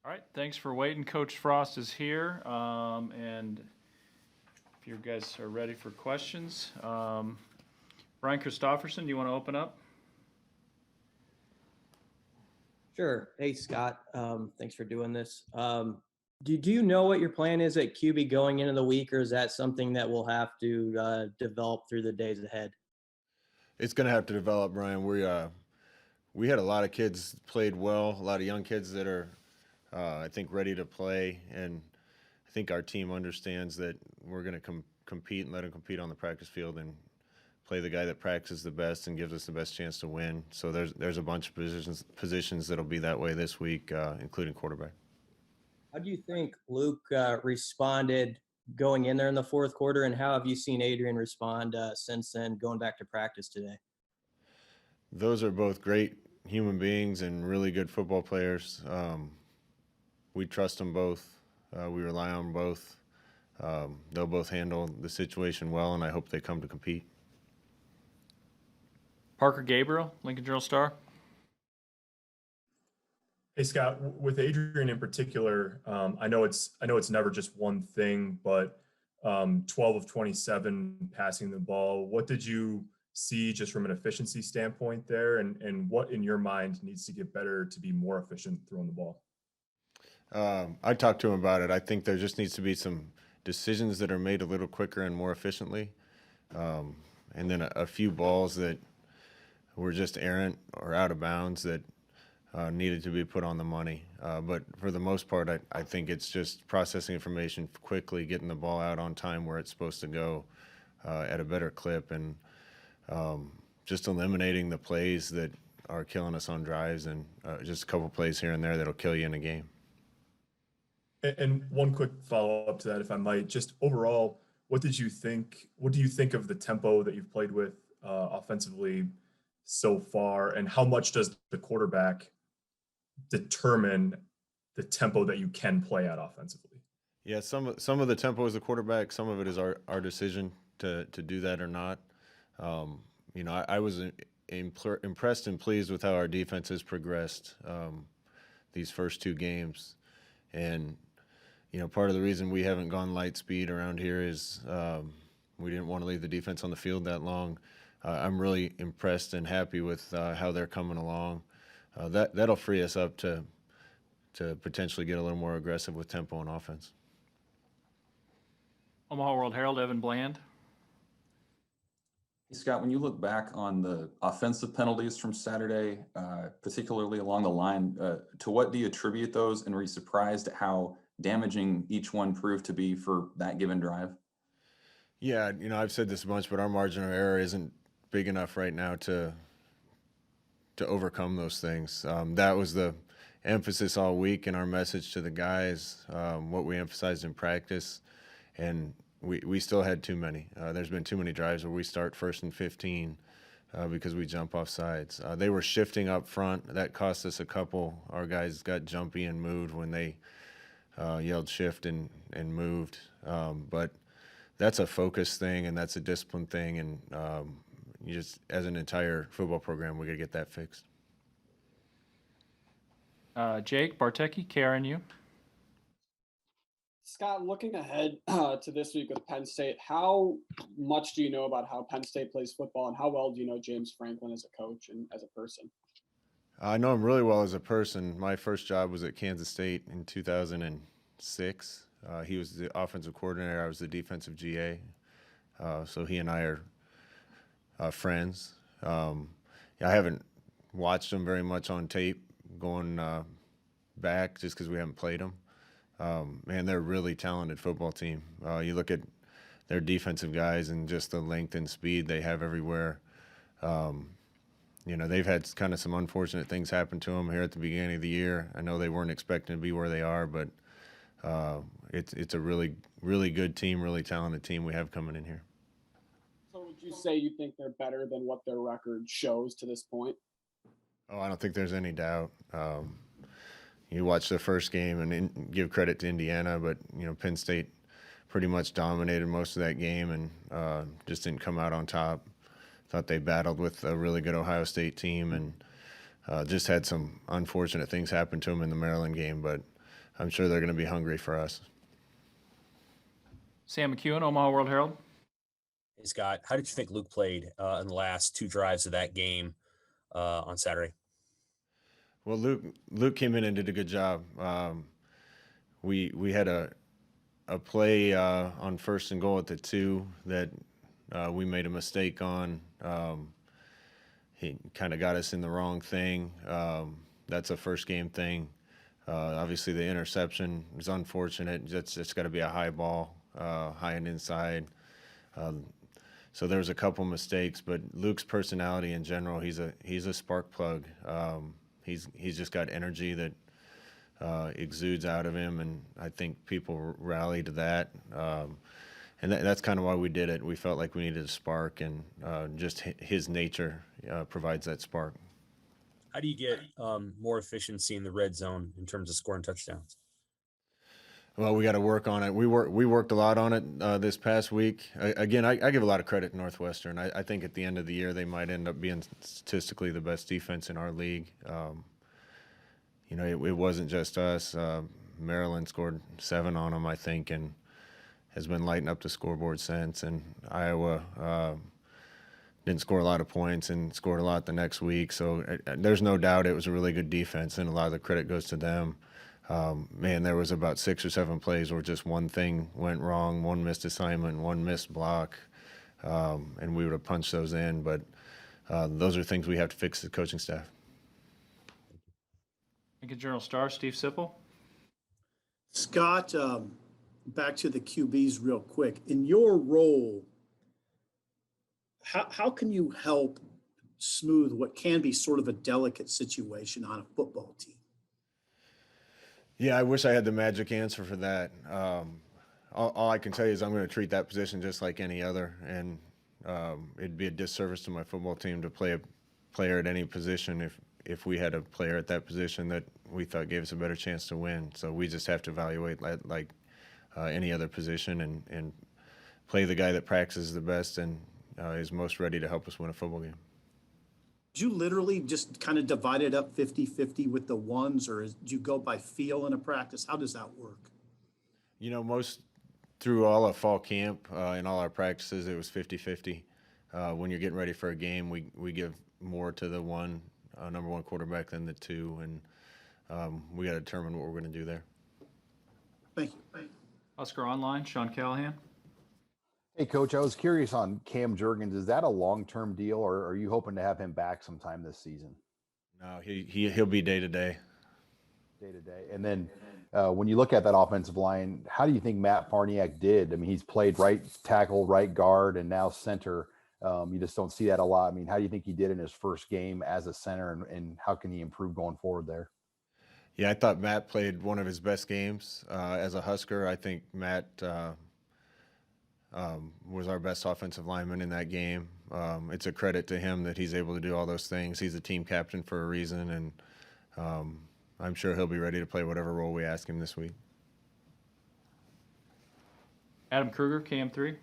All right, thanks for waiting. Coach Frost is here, and if you guys are ready for questions, Brian Christopherson, do you want to open up? Sure. Hey, Scott. Thanks for doing this. Do you know what your plan is at QB going into the week, or is that something that we'll have to develop through the days ahead? It's going to have to develop, Brian. We had a lot of kids played well, a lot of young kids that are, I think, ready to play, and I think our team understands that we're going to compete and let them compete on the practice field and play the guy that practices the best and gives us the best chance to win. So there's a bunch of positions that'll be that way this week, including quarterback. How do you think Luke responded going in there in the fourth quarter, and how have you seen Adrian respond since then, going back to practice today? Those are both great human beings and really good football players. We trust them both. We rely on both. They'll both handle the situation well, and I hope they come to compete. Parker Gabriel, Lincoln Journal-Star. Hey Scott, with Adrian in particular, I know it's never just one thing, but 12 of 27 passing the ball. What did you see just from an efficiency standpoint there, and what in your mind needs to get better to be more efficient throwing the ball? I talked to him about it. I think there just needs to be some decisions that are made a little quicker and more efficiently, and then a few balls that were just errant or out of bounds that needed to be put on the money. But for the most part, I think it's just processing information quickly, getting the ball out on time where it's supposed to go at a better clip, and just eliminating the plays that are killing us on drives, and just a couple plays here and there that'll kill you in a game. And one quick follow-up to that, if I might, just overall, what do you think of the tempo that you've played with offensively so far, and how much does the quarterback determine the tempo that you can play at offensively? Yeah, some of the tempo is the quarterback. Some of it is our decision to do that or not. I was impressed and pleased with how our defense has progressed these first two games, and part of the reason we haven't gone light speed around here is we didn't want to leave the defense on the field that long. I'm really impressed and happy with how they're coming along. That'll free us up to potentially get a little more aggressive with tempo and offense. Omaha World Herald, Evan Bland. Hey, Scott, when you look back on the offensive penalties from Saturday, particularly along the line, to what do you attribute those, and were you surprised at how damaging each one proved to be for that given drive? Yeah, I've said this a bunch, but our margin of error isn't big enough right now to overcome those things. That was the emphasis all week in our message to the guys, what we emphasized in practice, and we still had too many. There's been too many drives where we start 1st and 15 because we jump off sides. They were shifting up front. That cost us a couple. Our guys got jumpy and moved when they yelled shift and moved. But that's a focus thing, and that's a discipline thing, and you just, as an entire football program, we got to get that fixed. Jake Bartecki, KRNU. Scott, looking ahead to this week with Penn State, how much do you know about how Penn State plays football, and how well do you know James Franklin as a coach and as a person? I know him really well as a person. My first job was at Kansas State in 2006. He was the offensive coordinator. I was the defensive GA. So he and I are friends. I haven't watched him very much on tape going back just because we haven't played them. Man, they're a really talented football team. You look at their defensive guys and just the length and speed they have everywhere. They've had kind of some unfortunate things happen to them here at the beginning of the year. I know they weren't expecting to be where they are, but it's a really, really good team, really talented team we have coming in here. So would you say you think they're better than what their record shows to this point? Oh, I don't think there's any doubt. You watch the first game and give credit to Indiana, but Penn State pretty much dominated most of that game and just didn't come out on top. Thought they battled with a really good Ohio State team and just had some unfortunate things happen to them in the Maryland game. But I'm sure they're going to be hungry for us. Sam McEwen, Omaha World Herald. Hey, Scott, how did you think Luke played in the last 2 drives of that game on Saturday? Well, Luke came in and did a good job. We had a play on 1st and goal at the 2 that we made a mistake on. He kind of got us in the wrong thing. That's a first game thing. Obviously, the interception is unfortunate. It's got to be a high ball, high and inside. So there was a couple mistakes, but Luke's personality in general, he's a spark plug. He's just got energy that exudes out of him, and I think people rally to that. And that's kind of why we did it. We felt like we needed a spark, and just his nature provides that spark. How do you get more efficiency in the red zone in terms of scoring touchdowns? Well, we got to work on it. We worked a lot on it this past week. Again, I give a lot of credit to Northwestern. I think at the end of the year they might end up being statistically the best defense in our league. It wasn't just us. Maryland scored 7 on them, I think, and has been lighting up the scoreboard since. And Iowa didn't score a lot of points and scored a lot the next week. So there's no doubt it was a really good defense, and a lot of the credit goes to them. Man, there was about 6 or 7 plays where just one thing went wrong, one missed assignment, one missed block, and we would have punched those in. But those are things we have to fix as a coaching staff. Lincoln Journal-Star, Steve Sipple. Scott, back to the QBs real quick. In your role, how can you help smooth what can be sort of a delicate situation on a football team? Yeah, I wish I had the magic answer for that. All I can tell you is I'm going to treat that position just like any other, and it'd be a disservice to my football team to play a player at any position if we had a player at that position that we thought gave us a better chance to win. So we just have to evaluate like any other position and play the guy that practices the best and is most ready to help us win a football game. Did you literally just kind of divide it up 50-50 with the ones, or do you go by feel in a practice? How does that work? Most through all of fall camp and all our practices, it was 50-50. When you're getting ready for a game, we give more to the number one quarterback than the 2, and we got to determine what we're going to do there. Thank you. Husker Online, Sean Callahan. Hey, Coach, I was curious on Cam Jurgens. Is that a long-term deal, or are you hoping to have him back sometime this season? No, he'll be day-to-day. Day-to-day. And then when you look at that offensive line, how do you think Matt Farniak did? I mean, he's played right tackle, right guard, and now center. You just don't see that a lot. I mean, how do you think he did in his first game as a center, and how can he improve going forward there? Yeah, I thought Matt played one of his best games as a Husker. I think Matt was our best offensive lineman in that game. It's a credit to him that he's able to do all those things. He's a team captain for a reason, and I'm sure he'll be ready to play whatever role we ask him this week. Adam Kruger, KM3.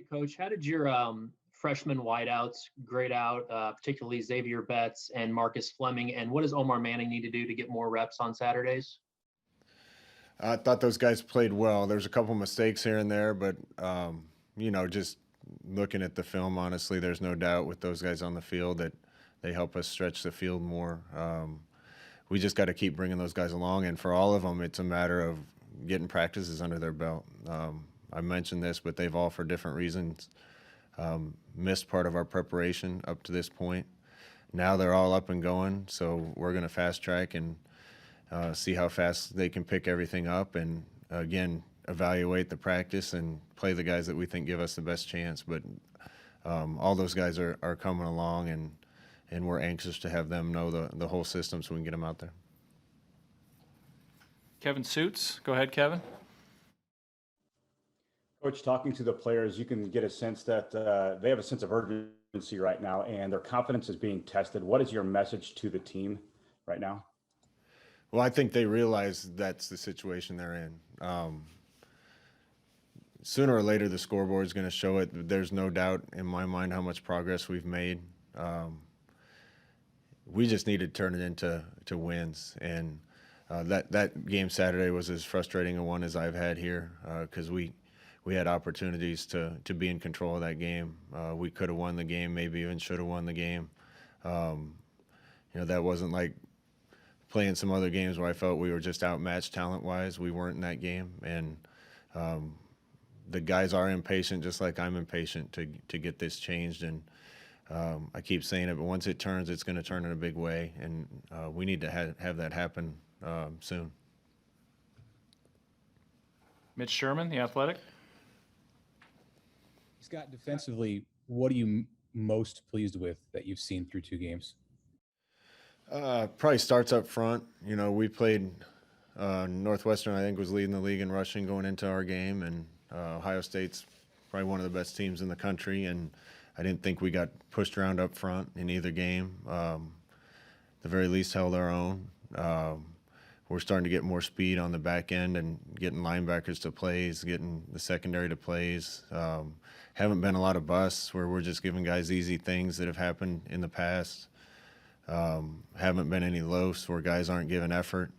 Coach, how did your freshman wideouts grade out, particularly Xavier Betts and Marcus Fleming, and what does Omar Manning need to do to get more reps on Saturdays? I thought those guys played well. There's a couple mistakes here and there, but, just looking at the film, honestly, there's no doubt with those guys on the field that they help us stretch the field more. We just got to keep bringing those guys along, and for all of them, it's a matter of getting practices under their belt. I mentioned this, but they've all, for different reasons, missed part of our preparation up to this point. Now they're all up and going, so we're going to fast track and see how fast they can pick everything up, and again, evaluate the practice and play the guys that we think give us the best chance. But all those guys are coming along, and we're anxious to have them know the whole system so we can get them out there. Kevin Suits. Go ahead, Kevin. Coach, talking to the players, you can get a sense that they have a sense of urgency right now, and their confidence is being tested. What is your message to the team right now? Well, I think they realize that's the situation they're in. Sooner or later, the scoreboard is going to show it. There's no doubt in my mind how much progress we've made. We just need to turn it into wins, and that game Saturday was as frustrating a one as I've had here because we had opportunities to be in control of that game. We could have won the game, maybe even should have won the game. That wasn't like playing some other games where I felt we were just outmatched talent-wise. We weren't in that game, and the guys are impatient, just like I'm impatient to get this changed. And I keep saying it, but once it turns, it's going to turn in a big way, and we need to have that happen soon. Mitch Sherman, The Athletic. Scott, defensively, what are you most pleased with that you've seen through 2 games? Probably starts up front. We played Northwestern, I think, was leading the league in rushing going into our game, and Ohio State's probably one of the best teams in the country, and I didn't think we got pushed around up front in either game. The very least held our own. We're starting to get more speed on the back end and getting linebackers to plays, getting the secondary to plays. Haven't been a lot of busts where we're just giving guys easy things that have happened in the past. Haven't been any loafs where guys aren't giving effort.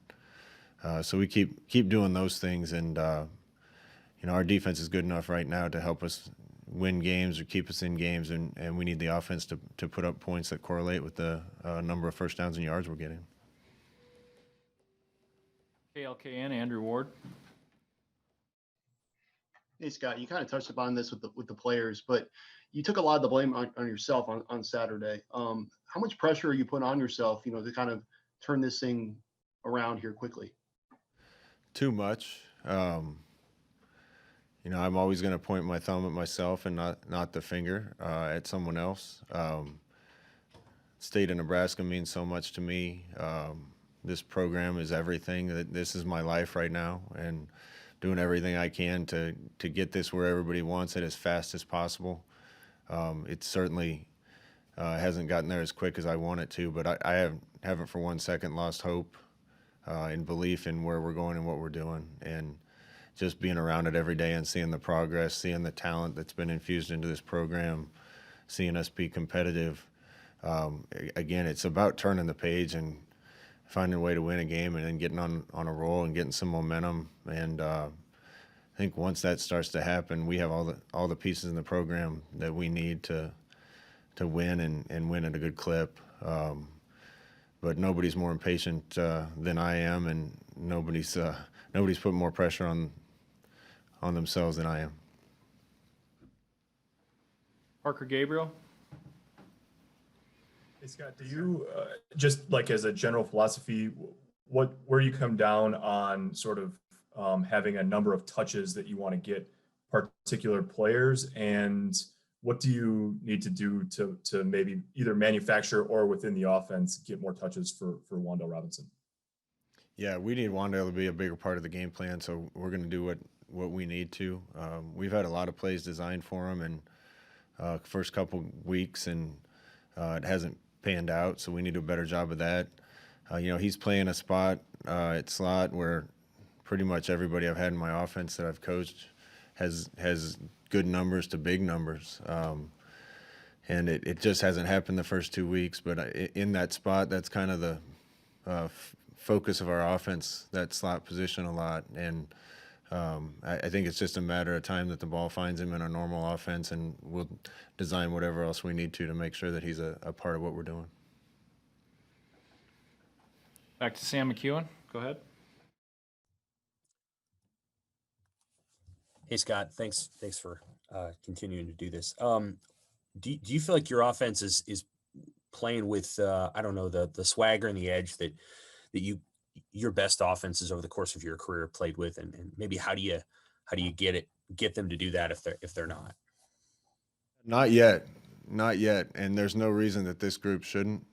So we keep doing those things, and our defense is good enough right now to help us win games or keep us in games, and we need the offense to put up points that correlate with the number of first downs and yards we're getting. KLKN, Andrew Ward. Hey, Scott, you kind of touched upon this with the players, but you took a lot of the blame on yourself on Saturday. How much pressure are you putting on yourself, to kind of turn this thing around here quickly? Too much. I'm always going to point my thumb at myself and not the finger at someone else. State of Nebraska means so much to me. This program is everything. This is my life right now, and doing everything I can to get this where everybody wants it as fast as possible. It certainly hasn't gotten there as quick as I want it to, but I haven't for 1 second lost hope and belief in where we're going and what we're doing. And just being around it every day and seeing the progress, seeing the talent that's been infused into this program, seeing us be competitive. Again, it's about turning the page and finding a way to win a game and then getting on a roll and getting some momentum. And I think once that starts to happen, we have all the pieces in the program that we need to win and win at a good clip. But nobody's more impatient than I am, and nobody's putting more pressure on themselves than I am. Parker Gabriel. Hey, Scott, do you just like as a general philosophy, where you come down on sort of having a number of touches that you want to get particular players, and what do you need to do to maybe either manufacture or within the offense get more touches for Wacion Robinson? Yeah, we need Wandale to be a bigger part of the game plan, so we're going to do what we need to. We've had a lot of plays designed for him in first couple weeks, and it hasn't panned out, so we need to do a better job of that. He's playing a spot at slot where pretty much everybody I've had in my offense that I've coached has good numbers to big numbers. And it just hasn't happened the first 2 weeks, but in that spot, that's kind of the focus of our offense, that slot position a lot. And I think it's just a matter of time that the ball finds him in our normal offense, and we'll design whatever else we need to make sure that he's a part of what we're doing. Back to Sam McEwen. Go ahead. Hey, Scott, thanks for continuing to do this. Do you feel like your offense is playing with I don't know, the swagger and the edge that your best offenses over the course of your career played with, and maybe how do you get them to do that if they're not? Not yet, and there's no reason that this group shouldn't.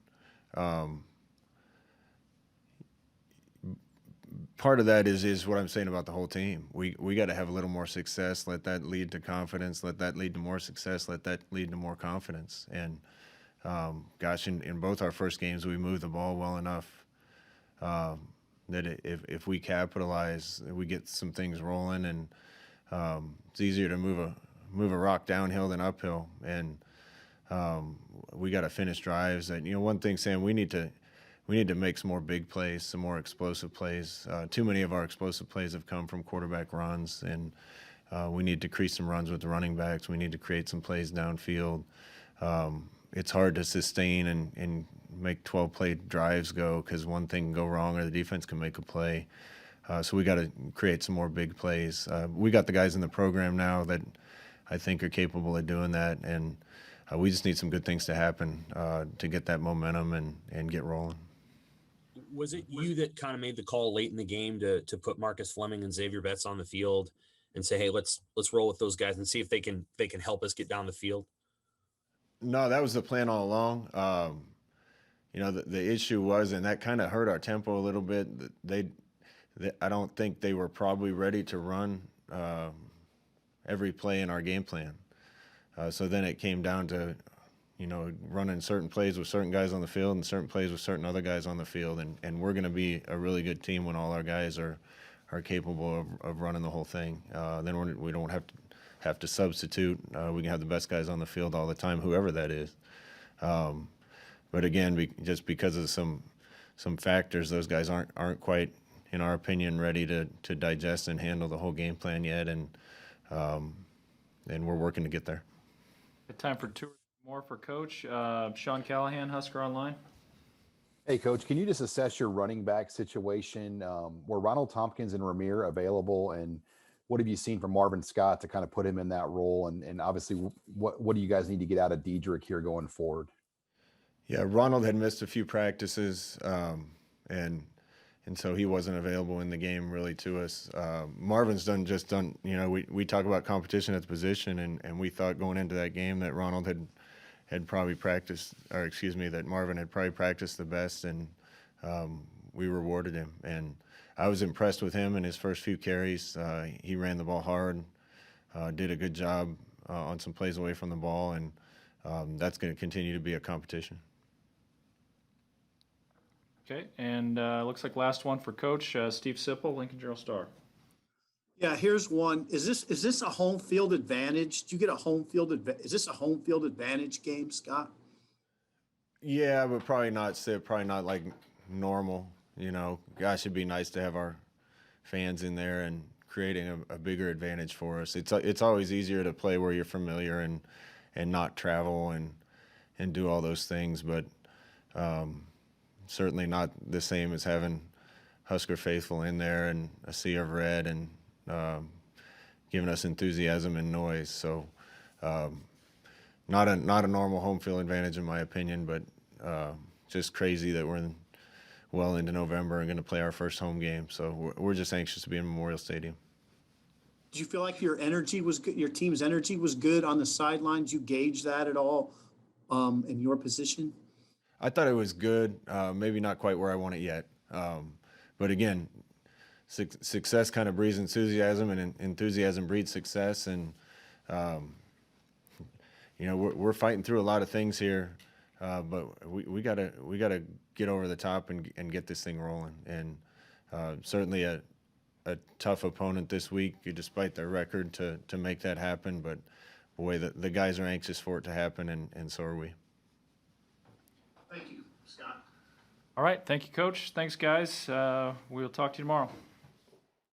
Part of that is what I'm saying about the whole team. We got to have a little more success. Let that lead to confidence. Let that lead to more success. Let that lead to more confidence. And in both our first games, we moved the ball well enough that if we capitalize, we get some things rolling, and it's easier to move a rock downhill than uphill. And we got to finish drives. And one thing, Sam, we need we need to make some more big plays, some more explosive plays. Too many of our explosive plays have come from quarterback runs, and we need to create some runs with the running backs. We need to create some plays downfield. It's hard to sustain and make 12-play drives go because one thing can go wrong or the defense can make a play. So we got to create some more big plays. We got the guys in the program now that I think are capable of doing that, and we just need some good things to happen to get that momentum and get rolling. Was it you that kind of made the call late in the game to put Marcus Fleming and Xavier Betts on the field and say, hey, let's roll with those guys and see if they can help us get down the field? No, that was the plan all along. The issue was, and that kind of hurt our tempo a little bit. I don't think they were probably ready to run every play in our game plan. So then it came down to, running certain plays with certain guys on the field and certain plays with certain other guys on the field. And we're going to be a really good team when all our guys are capable of running the whole thing. Then we don't have to substitute. We can have the best guys on the field all the time, whoever that is. But again, just because of some factors, those guys aren't quite, in our opinion, ready to digest and handle the whole game plan yet. And we're working to get there. Good time for two more for Coach. Sean Callahan, Husker Online. Hey, Coach, can you just assess your running back situation? Were Ronald Tompkins and Ramir available, and what have you seen from Marvin Scott to kind of put him in that role? And obviously, what do you guys need to get out of Diedrich here going forward? Yeah, Ronald had missed a few practices, and so he wasn't available in the game really to us. Marvin's done, we talk about competition at the position, and we thought going into that game that Ronald had probably practiced, that Marvin had probably practiced the best, and we rewarded him. And I was impressed with him in his first few carries. He ran the ball hard, did a good job on some plays away from the ball, and that's going to continue to be a competition. Okay, and looks like last one for Coach Steve Sipple, Lincoln Journal-Star. Yeah, here's one. Is this a home field advantage? Do you get a home field is this a home field advantage game, Scott? Yeah, but probably not like normal. Gosh, it'd be nice to have our fans in there and creating a bigger advantage for us. It's always easier to play where you're familiar and not travel and do all those things, but certainly not the same as having Husker faithful in there and a sea of red and giving us enthusiasm and noise. So not a normal home field advantage in my opinion, but just crazy that we're well into November and going to play our first home game. So we're just anxious to be in Memorial Stadium. Did you feel like your energy was good? Your team's energy was good on the sidelines? You gauge that at all in your position? I thought it was good. Maybe not quite where I want it yet. But again, success kind of breeds enthusiasm, and enthusiasm breeds success. And we're fighting through a lot of things here, but we gotta get over the top and get this thing rolling. And certainly a tough opponent this week, despite their record, to make that happen. But boy, the guys are anxious for it to happen, and so are we. Thank you, Scott. All right, thank you, Coach. Thanks, guys. We'll talk to you tomorrow.